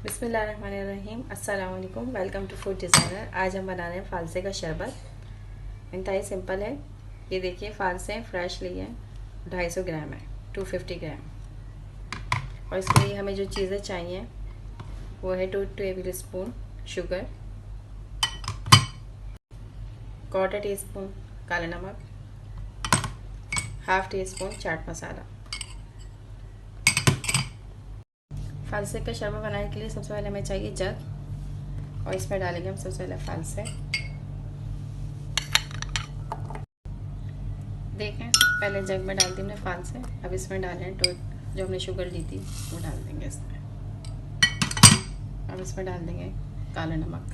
बिस्मिल्लाहिर्रहमानिर्रहीम। अस्सलाम वालेकुम। Welcome to food designer. आज हम बना रहे हैं फालसे का शरबत। इंतहाई सिंपल है। ये देखिए फालसे फ्रेश लिए हैं, 250 ग्राम है, 250 ग्राम। और इसके लिए हमें जो चीज़ें चाहिए वो है 2 टेबल स्पून शुगर, 1/4 टीस्पून काला नमक, 1/2 टीस्पून चाट मसाला। फालसे का शरबत बनाने के लिए सबसे पहले हमें चाहिए जग, और इसमें डालेंगे हम सबसे पहले फालसे। देखें पहले जग में डाल दी हमने फालसे, अब इसमें डालें जो हमने शुगर ली थी वो डाल देंगे इसमें। अब इसमें डाल देंगे काला नमक,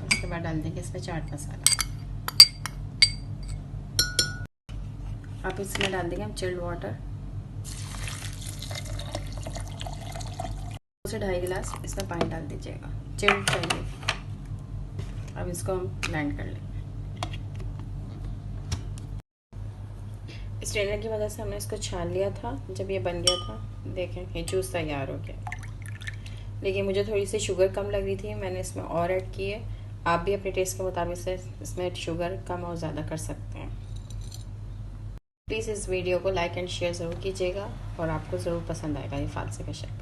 उसके बाद डाल देंगे इसमें चाट मसाला। अब इसमें डाल देंगे हम चिल्ड वाटर, 2 से 2.5 गिलास इसमें पानी डाल दीजिएगा, चिल्ड चाहिए। अब इसको हम ब्लेंड कर लेंगे। स्ट्रेनर की मदद से हमने इसको छान लिया था। जब ये बन गया था, देखें ये जूस तैयार हो गया। लेकिन मुझे थोड़ी सी शुगर कम लग रही थी, मैंने इसमें और ऐड की है। आप भी अपने टेस्ट के मुताबिक से इसमें शुगर कम और ज़्यादा कर सकते हैं। प्लीज़ इस वीडियो को लाइक एंड शेयर ज़रूर कीजिएगा और आपको ज़रूर पसंद आएगा ये फालसे का शरबत।